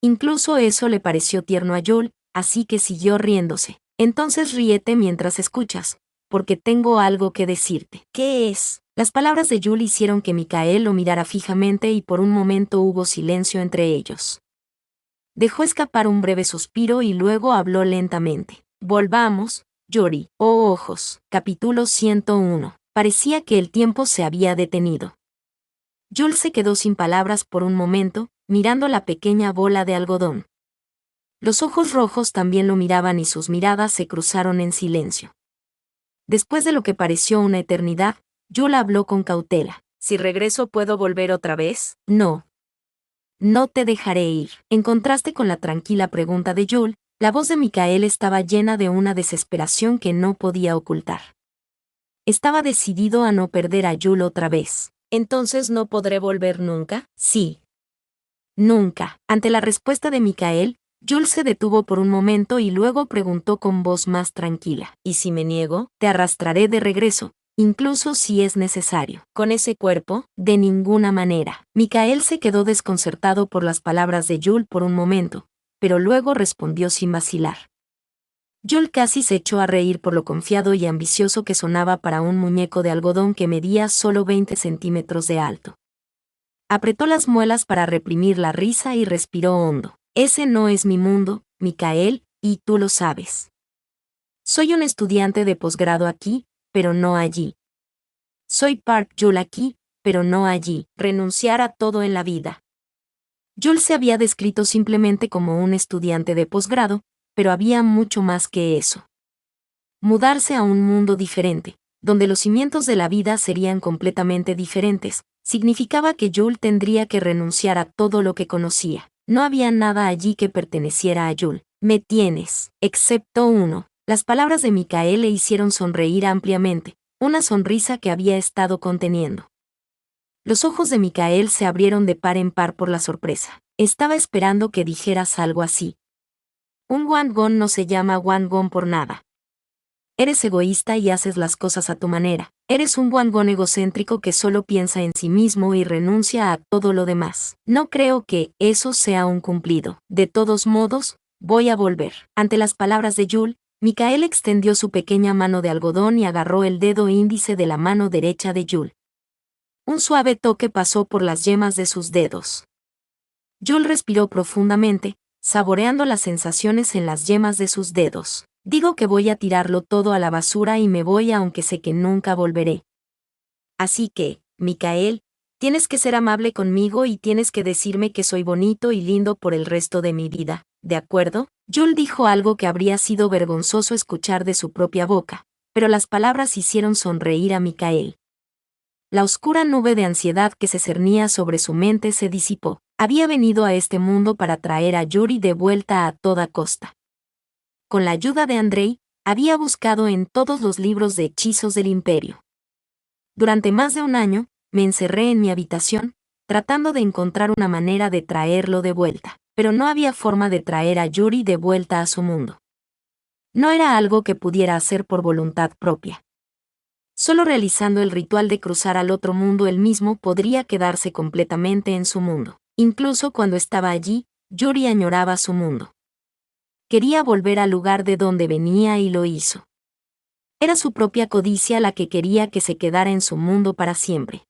Incluso eso le pareció tierno a Yul, así que siguió riéndose. Entonces ríete mientras escuchas, porque tengo algo que decirte. ¿Qué es? Las palabras de Yul hicieron que Mikael lo mirara fijamente y por un momento hubo silencio entre ellos. Dejó escapar un breve suspiro y luego habló lentamente. Volvamos, Yuri. Oh ojos. Capítulo 101. Parecía que el tiempo se había detenido. Yul se quedó sin palabras por un momento, mirando la pequeña bola de algodón. Los ojos rojos también lo miraban y sus miradas se cruzaron en silencio. Después de lo que pareció una eternidad, Yul habló con cautela. ¿Si regreso puedo volver otra vez? No. No te dejaré ir. En contraste con la tranquila pregunta de Yul, la voz de Mikael estaba llena de una desesperación que no podía ocultar. Estaba decidido a no perder a Yul otra vez. ¿Entonces no podré volver nunca? Sí. Nunca. Ante la respuesta de Mikael, Yul se detuvo por un momento y luego preguntó con voz más tranquila. ¿Y si me niego? Te arrastraré de regreso, incluso si es necesario. ¿Con ese cuerpo? De ninguna manera. Mikael se quedó desconcertado por las palabras de Yul por un momento, pero luego respondió sin vacilar. Yul casi se echó a reír por lo confiado y ambicioso que sonaba para un muñeco de algodón que medía solo 20 centímetros de alto. Apretó las muelas para reprimir la risa y respiró hondo. Ese no es mi mundo, Mikael, y tú lo sabes. Soy un estudiante de posgrado aquí, pero no allí. Soy Park Jul aquí, pero no allí. Renunciar a todo en la vida. Jul se había descrito simplemente como un estudiante de posgrado, pero había mucho más que eso. Mudarse a un mundo diferente, donde los cimientos de la vida serían completamente diferentes, significaba que Jul tendría que renunciar a todo lo que conocía. No había nada allí que perteneciera a Jul. Me tienes, excepto uno. Las palabras de Mikael le hicieron sonreír ampliamente, una sonrisa que había estado conteniendo. Los ojos de Mikael se abrieron de par en par por la sorpresa. Estaba esperando que dijeras algo así. Un Wangon no se llama Wangon por nada. Eres egoísta y haces las cosas a tu manera. Eres un Wangon egocéntrico que solo piensa en sí mismo y renuncia a todo lo demás. No creo que eso sea un cumplido. De todos modos, voy a volver. Ante las palabras de Jul, Mikael extendió su pequeña mano de algodón y agarró el dedo índice de la mano derecha de Jul. Un suave toque pasó por las yemas de sus dedos. Jul respiró profundamente, saboreando las sensaciones en las yemas de sus dedos. Digo que voy a tirarlo todo a la basura y me voy aunque sé que nunca volveré. Así que, Mikael, tienes que ser amable conmigo y tienes que decirme que soy bonito y lindo por el resto de mi vida, ¿de acuerdo? Jul dijo algo que habría sido vergonzoso escuchar de su propia boca, pero las palabras hicieron sonreír a Mikael. La oscura nube de ansiedad que se cernía sobre su mente se disipó. Había venido a este mundo para traer a Yuri de vuelta a toda costa. Con la ayuda de Andrei, había buscado en todos los libros de hechizos del imperio. Durante más de un año, me encerré en mi habitación, tratando de encontrar una manera de traerlo de vuelta, pero no había forma de traer a Yuri de vuelta a su mundo. No era algo que pudiera hacer por voluntad propia. Solo realizando el ritual de cruzar al otro mundo él mismo podría quedarse completamente en su mundo. Incluso cuando estaba allí, Yuri añoraba su mundo. Quería volver al lugar de donde venía y lo hizo. Era su propia codicia la que quería que se quedara en su mundo para siempre.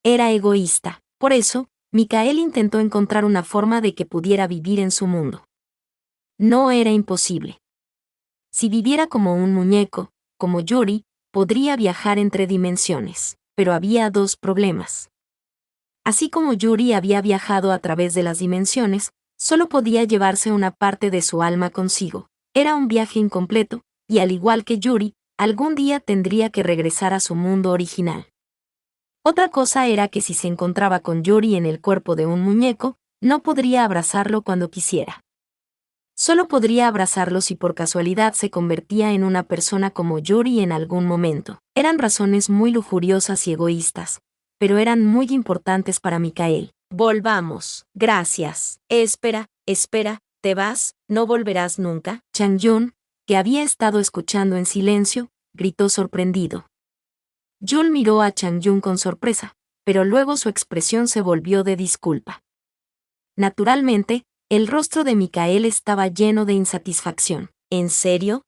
Era egoísta. Por eso, Mikael intentó encontrar una forma de que pudiera vivir en su mundo. No era imposible. Si viviera como un muñeco, como Yuri, podría viajar entre dimensiones, pero había dos problemas. Así como Yuri había viajado a través de las dimensiones, solo podía llevarse una parte de su alma consigo. Era un viaje incompleto, y al igual que Yuri, algún día tendría que regresar a su mundo original. Otra cosa era que si se encontraba con Yuri en el cuerpo de un muñeco, no podría abrazarlo cuando quisiera. Solo podría abrazarlo si por casualidad se convertía en una persona como Yuri en algún momento. Eran razones muy lujuriosas y egoístas, pero eran muy importantes para Mikael. Volvamos. Gracias. Espera, ¿te vas? ¿No volverás nunca? Changyun, que había estado escuchando en silencio, gritó sorprendido. Jul miró a Changyun con sorpresa, pero luego su expresión se volvió de disculpa. Naturalmente, el rostro de Mikael estaba lleno de insatisfacción. ¿En serio?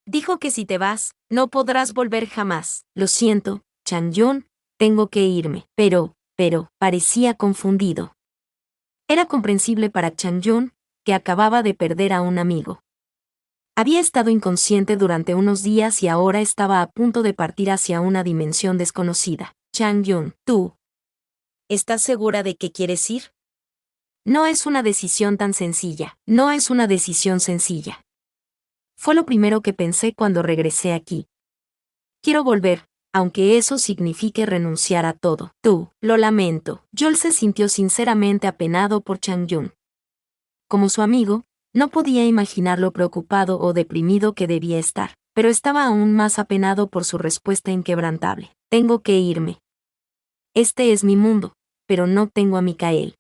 Dijo que si te vas, no podrás volver jamás. Lo siento, Changyun, tengo que irme. Pero, parecía confundido. Era comprensible para Changyun, que acababa de perder a un amigo. Había estado inconsciente durante unos días y ahora estaba a punto de partir hacia una dimensión desconocida. Changyun, ¿tú estás segura de que quieres ir? No es una decisión tan sencilla. No es una decisión sencilla. Fue lo primero que pensé cuando regresé aquí. Quiero volver, aunque eso signifique renunciar a todo. Tú, lo lamento. Joel se sintió sinceramente apenado por Changyun. Como su amigo, no podía imaginar lo preocupado o deprimido que debía estar, pero estaba aún más apenado por su respuesta inquebrantable. Tengo que irme. Este es mi mundo, pero no tengo a Mikael.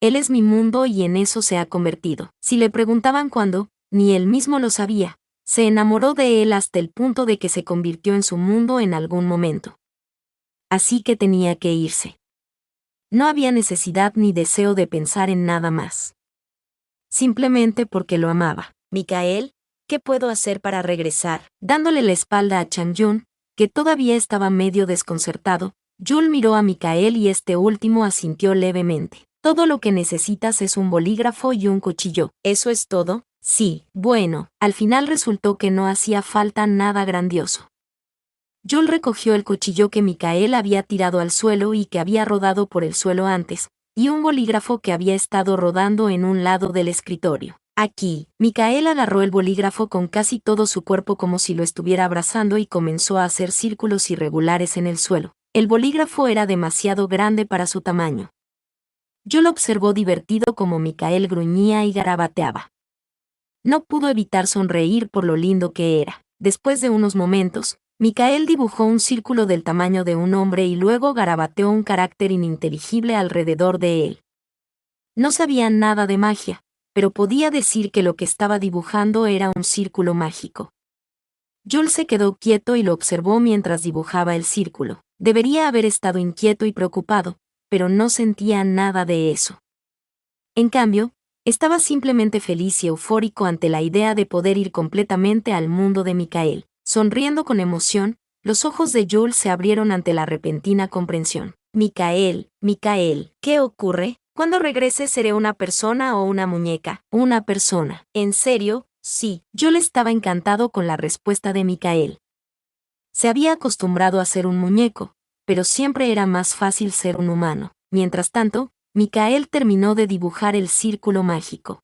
Él es mi mundo y en eso se ha convertido. Si le preguntaban cuándo, ni él mismo lo sabía. Se enamoró de él hasta el punto de que se convirtió en su mundo en algún momento. Así que tenía que irse. No había necesidad ni deseo de pensar en nada más. Simplemente porque lo amaba. Mikael, ¿qué puedo hacer para regresar? Dándole la espalda a Changyun, que todavía estaba medio desconcertado, Jul miró a Mikael y este último asintió levemente. Todo lo que necesitas es un bolígrafo y un cuchillo. ¿Eso es todo? Sí. Bueno, al final resultó que no hacía falta nada grandioso. Joel recogió el cuchillo que Micael había tirado al suelo y que había rodado por el suelo antes, y un bolígrafo que había estado rodando en un lado del escritorio. Aquí, Micael agarró el bolígrafo con casi todo su cuerpo como si lo estuviera abrazando y comenzó a hacer círculos irregulares en el suelo. El bolígrafo era demasiado grande para su tamaño. Joel observó divertido como Micael gruñía y garabateaba. No pudo evitar sonreír por lo lindo que era. Después de unos momentos, Micael dibujó un círculo del tamaño de un hombre y luego garabateó un carácter ininteligible alrededor de él. No sabía nada de magia, pero podía decir que lo que estaba dibujando era un círculo mágico. Joel se quedó quieto y lo observó mientras dibujaba el círculo. Debería haber estado inquieto y preocupado, pero no sentía nada de eso. En cambio, estaba simplemente feliz y eufórico ante la idea de poder ir completamente al mundo de Micael. Sonriendo con emoción, los ojos de Joel se abrieron ante la repentina comprensión. Micael, ¿qué ocurre? Cuando regrese seré una persona o una muñeca. Una persona. ¿En serio? Sí. Joel estaba encantado con la respuesta de Micael. Se había acostumbrado a ser un muñeco, pero siempre era más fácil ser un humano. Mientras tanto, Micael terminó de dibujar el círculo mágico.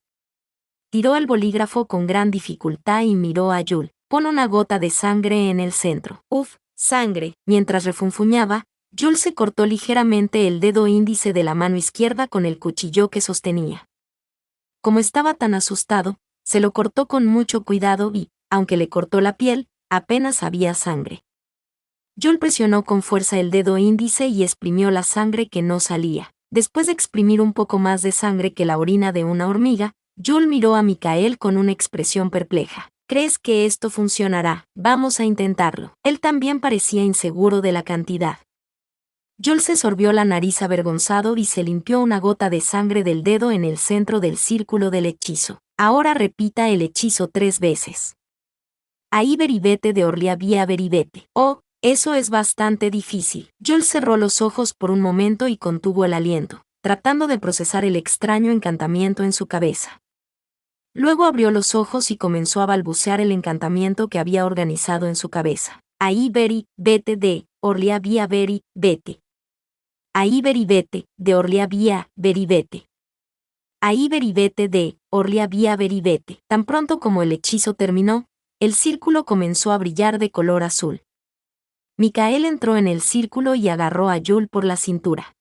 Tiró el bolígrafo con gran dificultad y miró a Joel. Pon una gota de sangre en el centro. Uf, sangre. Mientras refunfuñaba, Joel se cortó ligeramente el dedo índice de la mano izquierda con el cuchillo que sostenía. Como estaba tan asustado, se lo cortó con mucho cuidado y, aunque le cortó la piel, apenas había sangre. Joel presionó con fuerza el dedo índice y exprimió la sangre que no salía. Después de exprimir un poco más de sangre que la orina de una hormiga, Joel miró a Micael con una expresión perpleja. ¿Crees que esto funcionará? Vamos a intentarlo. Él también parecía inseguro de la cantidad. Joel se sorbió la nariz avergonzado y se limpió una gota de sangre del dedo en el centro del círculo del hechizo. Ahora repita el hechizo 3 veces. Ahí beribete de Orliavía beribete. Oh, eso es bastante difícil. Joel cerró los ojos por un momento y contuvo el aliento, tratando de procesar el extraño encantamiento en su cabeza. Luego abrió los ojos y comenzó a balbucear el encantamiento que había organizado en su cabeza. Ahí beri, vete de, Orliavía beri, vete. Ahí beribete, de Orliavía, beribete. Ahí beribete de, Orliavía beribete. Tan pronto como el hechizo terminó, el círculo comenzó a brillar de color azul. Micael entró en el círculo y agarró a Joel por la cintura.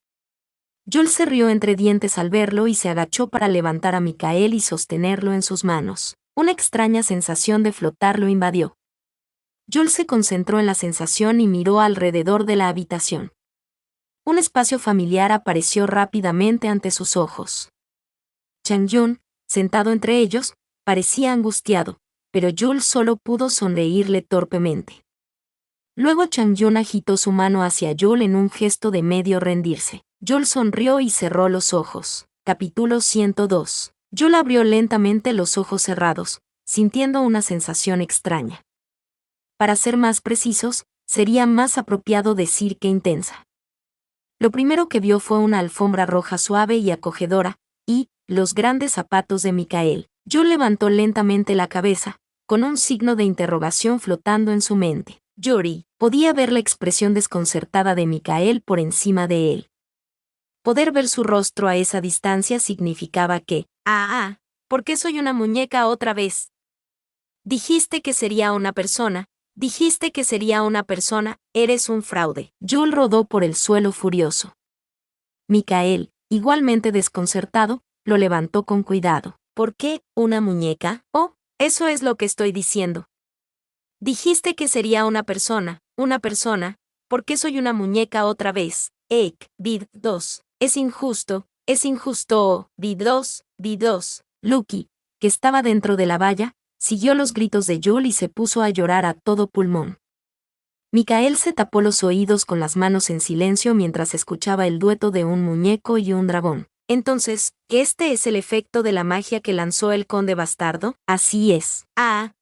Joel se rió entre dientes al verlo y se agachó para levantar a Micael y sostenerlo en sus manos. Una extraña sensación de flotar lo invadió. Joel se concentró en la sensación y miró alrededor de la habitación. Un espacio familiar apareció rápidamente ante sus ojos. Chang-yun, sentado entre ellos, parecía angustiado, pero Joel solo pudo sonreírle torpemente. Luego Chang-yun agitó su mano hacia Joel en un gesto de medio rendirse. Joel sonrió y cerró los ojos. Capítulo 102. Joel abrió lentamente los ojos cerrados, sintiendo una sensación extraña. Para ser más precisos, sería más apropiado decir que intensa. Lo primero que vio fue una alfombra roja suave y acogedora, y los grandes zapatos de Micael. Joel levantó lentamente la cabeza, con un signo de interrogación flotando en su mente. Yori podía ver la expresión desconcertada de Micael por encima de él. Poder ver su rostro a esa distancia significaba que, ¿por qué soy una muñeca otra vez? Dijiste que sería una persona, eres un fraude. Joel rodó por el suelo furioso. Micael, igualmente desconcertado, lo levantó con cuidado. ¿Por qué una muñeca? Oh, eso es lo que estoy diciendo. Dijiste que sería una persona, ¿por qué soy una muñeca otra vez? Vid 2. Es injusto, Vid 2. Lucky, que estaba dentro de la valla, siguió los gritos de Joel y se puso a llorar a todo pulmón. Micael se tapó los oídos con las manos en silencio mientras escuchaba el dueto de un muñeco y un dragón. Entonces, ¿este es el efecto de la magia que lanzó el conde bastardo? Así es.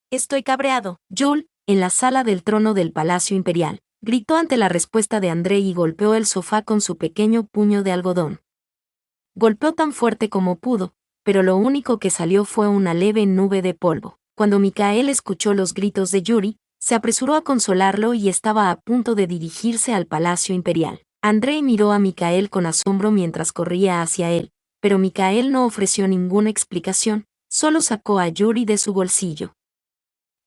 Estoy cabreado. Joel, en la sala del trono del Palacio Imperial, gritó ante la respuesta de André y golpeó el sofá con su pequeño puño de algodón. Golpeó tan fuerte como pudo, pero lo único que salió fue una leve nube de polvo. Cuando Mikael escuchó los gritos de Yuri, se apresuró a consolarlo y estaba a punto de dirigirse al Palacio Imperial. Andrei miró a Mikael con asombro mientras corría hacia él, pero Mikael no ofreció ninguna explicación, solo sacó a Yuri de su bolsillo.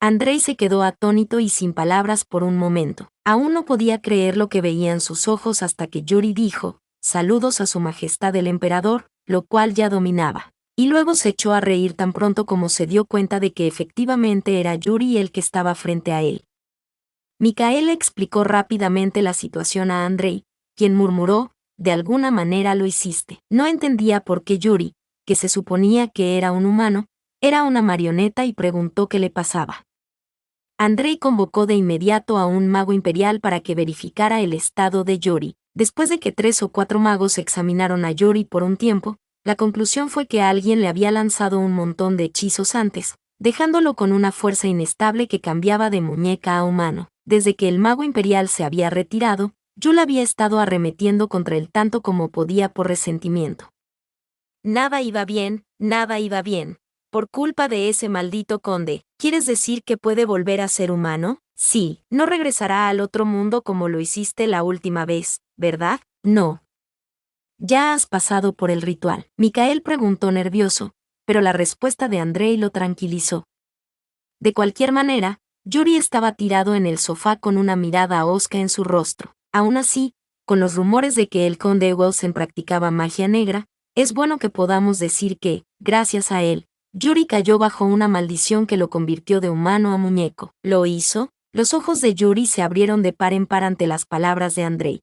Andrei se quedó atónito y sin palabras por un momento. Aún no podía creer lo que veía en sus ojos hasta que Yuri dijo, «Saludos a su majestad el emperador», lo cual ya dominaba. Y luego se echó a reír tan pronto como se dio cuenta de que efectivamente era Yuri el que estaba frente a él. Mikael explicó rápidamente la situación a Andrei, quien murmuró, «De alguna manera lo hiciste». No entendía por qué Yuri, que se suponía que era un humano, era una marioneta y preguntó qué le pasaba. Andrei convocó de inmediato a un mago imperial para que verificara el estado de Yuri. Después de que 3 o 4 magos examinaron a Yuri por un tiempo, la conclusión fue que alguien le había lanzado un montón de hechizos antes, dejándolo con una fuerza inestable que cambiaba de muñeca a humano. Desde que el mago imperial se había retirado, Yul había estado arremetiendo contra él tanto como podía por resentimiento. Nada iba bien, nada iba bien. Por culpa de ese maldito conde. ¿Quieres decir que puede volver a ser humano? Sí, no regresará al otro mundo como lo hiciste la última vez, ¿verdad? No. Ya has pasado por el ritual. Mikael preguntó nervioso, pero la respuesta de Andrei lo tranquilizó. De cualquier manera, Yuri estaba tirado en el sofá con una mirada hosca en su rostro. Aún así, con los rumores de que el conde Wilson practicaba magia negra, es bueno que podamos decir que, gracias a él, Yuri cayó bajo una maldición que lo convirtió de humano a muñeco. ¿Lo hizo? Los ojos de Yuri se abrieron de par en par ante las palabras de Andrei.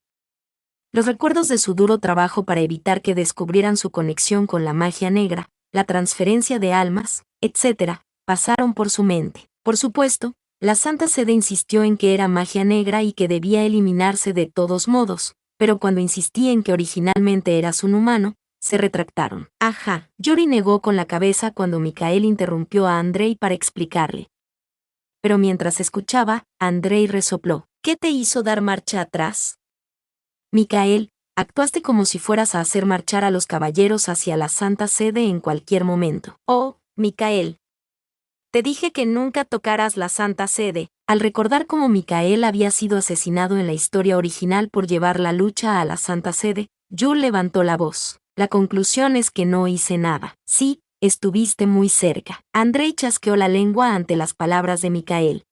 Los recuerdos de su duro trabajo para evitar que descubrieran su conexión con la magia negra, la transferencia de almas, etc., pasaron por su mente. Por supuesto, la Santa Sede insistió en que era magia negra y que debía eliminarse de todos modos, pero cuando insistí en que originalmente eras un humano, se retractaron. Ajá. Yuri negó con la cabeza cuando Mikael interrumpió a Andrei para explicarle. Pero mientras escuchaba, Andrei resopló. ¿Qué te hizo dar marcha atrás? Mikael, actuaste como si fueras a hacer marchar a los caballeros hacia la Santa Sede en cualquier momento. Oh, Mikael. Te dije que nunca tocaras la Santa Sede. Al recordar cómo Mikael había sido asesinado en la historia original por llevar la lucha a la Santa Sede, Yul levantó la voz. La conclusión es que no hice nada. Sí, estuviste muy cerca. Andrei chasqueó la lengua ante las palabras de Mikael.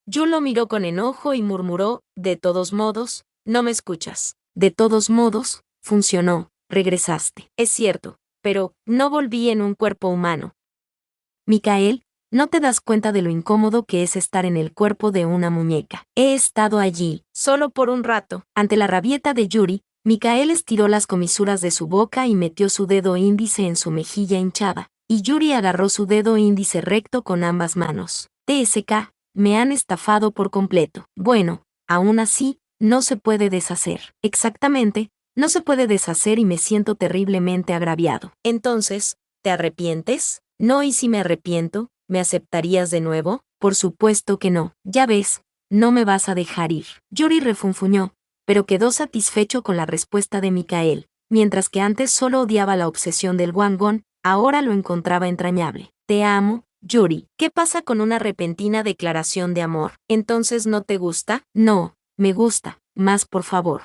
Yul lo miró con enojo y murmuró, de todos modos, no me escuchas. De todos modos, funcionó, regresaste. Es cierto, pero no volví en un cuerpo humano. Mikael, ¿no te das cuenta de lo incómodo que es estar en el cuerpo de una muñeca? He estado allí, solo por un rato. Ante la rabieta de Yuri, Mikael estiró las comisuras de su boca y metió su dedo índice en su mejilla hinchada, y Yuri agarró su dedo índice recto con ambas manos. TSK, me han estafado por completo. Bueno, aún así, no se puede deshacer. Exactamente, no se puede deshacer y me siento terriblemente agraviado. Entonces, ¿te arrepientes? No, y si me arrepiento, ¿me aceptarías de nuevo? Por supuesto que no. Ya ves, no me vas a dejar ir. Yuri refunfuñó, pero quedó satisfecho con la respuesta de Mikael. Mientras que antes solo odiaba la obsesión del Wangon, ahora lo encontraba entrañable. Te amo, Yuri. ¿Qué pasa con una repentina declaración de amor? ¿Entonces no te gusta? No, me gusta. Más por favor.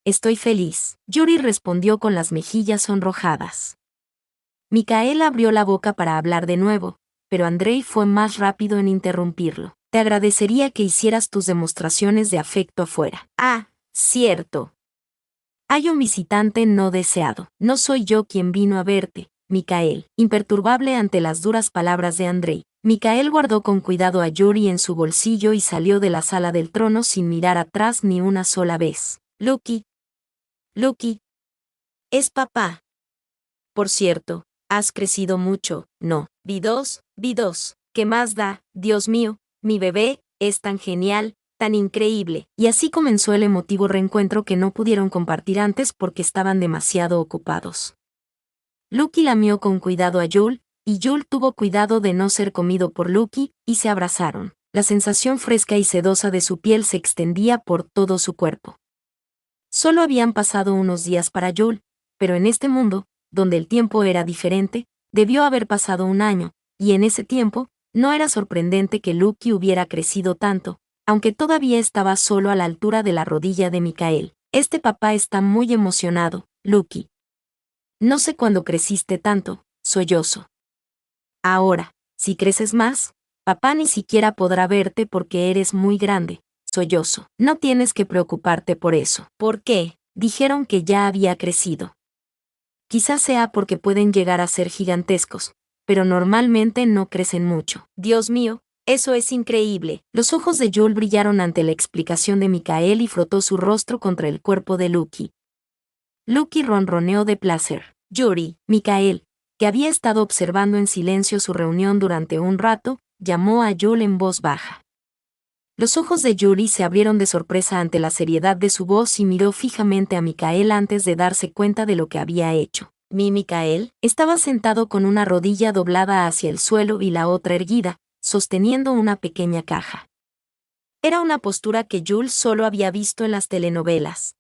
Estoy feliz. Yuri respondió con las mejillas sonrojadas. Mikael abrió la boca para hablar de nuevo, pero Andrei fue más rápido en interrumpirlo. Te agradecería que hicieras tus demostraciones de afecto afuera. Ah, cierto. Hay un visitante no deseado. No soy yo quien vino a verte, Mikael. Imperturbable ante las duras palabras de Andrei, Mikael guardó con cuidado a Yuri en su bolsillo y salió de la sala del trono sin mirar atrás ni una sola vez. Lucky. Es papá. Por cierto, has crecido mucho, ¿no? Vi2, ¿qué más da? Dios mío, mi bebé, es tan genial, tan increíble. Y así comenzó el emotivo reencuentro que no pudieron compartir antes porque estaban demasiado ocupados. Lucky lamió con cuidado a Yul, y Yul tuvo cuidado de no ser comido por Lucky, y se abrazaron. La sensación fresca y sedosa de su piel se extendía por todo su cuerpo. Solo habían pasado unos días para Yul, pero en este mundo, donde el tiempo era diferente, debió haber pasado un año, y en ese tiempo, no era sorprendente que Lucky hubiera crecido tanto, aunque todavía estaba solo a la altura de la rodilla de Mikael. Este papá está muy emocionado, Lucky. No sé cuándo creciste tanto, sollozo. Ahora, si creces más, papá ni siquiera podrá verte porque eres muy grande, sollozo. No tienes que preocuparte por eso. ¿Por qué? Dijeron que ya había crecido. Quizás sea porque pueden llegar a ser gigantescos, pero normalmente no crecen mucho. Dios mío, eso es increíble. Los ojos de Joel brillaron ante la explicación de Mikael y frotó su rostro contra el cuerpo de Lucky. Lucky ronroneó de placer. Yuri, Mikael, que había estado observando en silencio su reunión durante un rato, llamó a Joel en voz baja. Los ojos de Yuri se abrieron de sorpresa ante la seriedad de su voz y miró fijamente a Mikael antes de darse cuenta de lo que había hecho. Mikael estaba sentado con una rodilla doblada hacia el suelo y la otra erguida, sosteniendo una pequeña caja. Era una postura que Jules solo había visto en las telenovelas.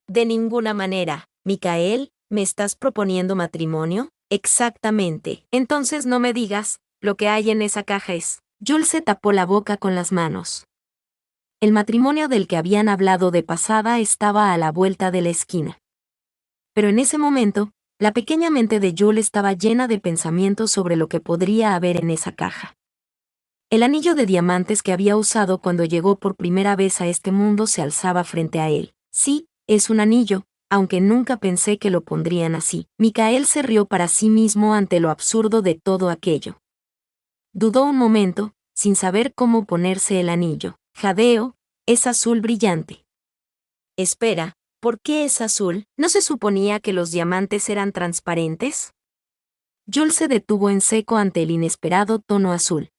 De ninguna manera, Mikael, ¿me estás proponiendo matrimonio? Exactamente. Entonces no me digas, lo que hay en esa caja es... Jules se tapó la boca con las manos. El matrimonio del que habían hablado de pasada estaba a la vuelta de la esquina. Pero en ese momento, la pequeña mente de Jules estaba llena de pensamientos sobre lo que podría haber en esa caja. El anillo de diamantes que había usado cuando llegó por primera vez a este mundo se alzaba frente a él. Sí, es un anillo, aunque nunca pensé que lo pondrían así. Mikael se rió para sí mismo ante lo absurdo de todo aquello. Dudó un momento, sin saber cómo ponerse el anillo. Jadeo, es azul brillante. Espera, ¿por qué es azul? ¿No se suponía que los diamantes eran transparentes? Jules se detuvo en seco ante el inesperado tono azul.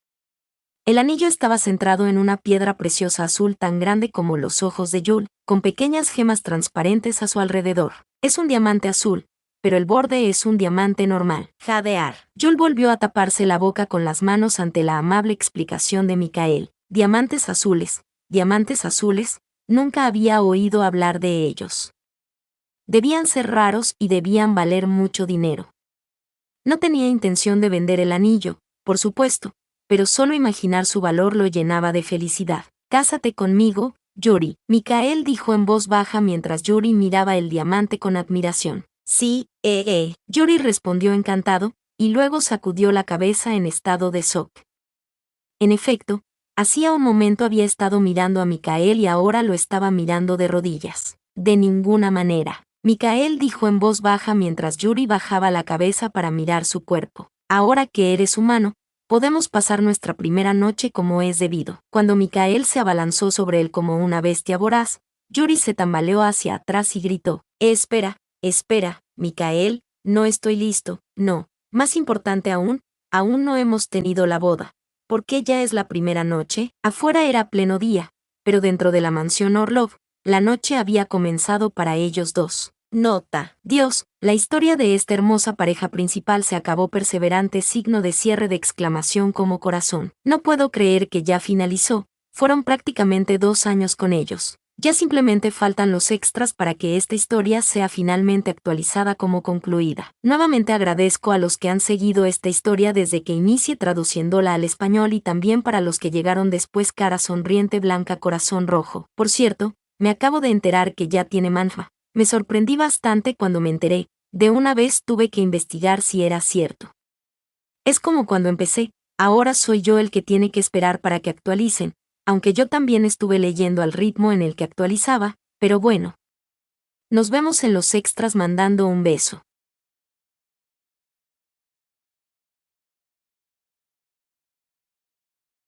El anillo estaba centrado en una piedra preciosa azul tan grande como los ojos de Jules, con pequeñas gemas transparentes a su alrededor. Es un diamante azul, pero el borde es un diamante normal. Jadear. Jules volvió a taparse la boca con las manos ante la amable explicación de Mikael. Diamantes azules, nunca había oído hablar de ellos. Debían ser raros y debían valer mucho dinero. No tenía intención de vender el anillo, por supuesto, pero solo imaginar su valor lo llenaba de felicidad. Cásate conmigo, Yuri, Mikael dijo en voz baja mientras Yuri miraba el diamante con admiración. Sí, Yuri respondió encantado, y luego sacudió la cabeza en estado de shock. En efecto, hacía un momento había estado mirando a Mikael y ahora lo estaba mirando de rodillas. De ninguna manera, Mikael dijo en voz baja mientras Yuri bajaba la cabeza para mirar su cuerpo. Ahora que eres humano, podemos pasar nuestra primera noche como es debido. Cuando Mikael se abalanzó sobre él como una bestia voraz, Yuri se tambaleó hacia atrás y gritó: Espera, Mikael, no estoy listo, no. Más importante aún no hemos tenido la boda. ¿Por qué ya es la primera noche? Afuera era pleno día, pero dentro de la mansión Orlov, la noche había comenzado para ellos dos. Nota. Dios, la historia de esta hermosa pareja principal se acabó perseverante signo de cierre de exclamación como corazón. No puedo creer que ya finalizó, fueron prácticamente 2 años con ellos. Ya simplemente faltan los extras para que esta historia sea finalmente actualizada como concluida. Nuevamente agradezco a los que han seguido esta historia desde que inicie traduciéndola al español y también para los que llegaron después. Cara sonriente blanca corazón rojo. Por cierto, me acabo de enterar que ya tiene manhwa. Me sorprendí bastante cuando me enteré, de una vez tuve que investigar si era cierto. Es como cuando empecé, ahora soy yo el que tiene que esperar para que actualicen, aunque yo también estuve leyendo al ritmo en el que actualizaba, pero bueno. Nos vemos en los extras mandando un beso.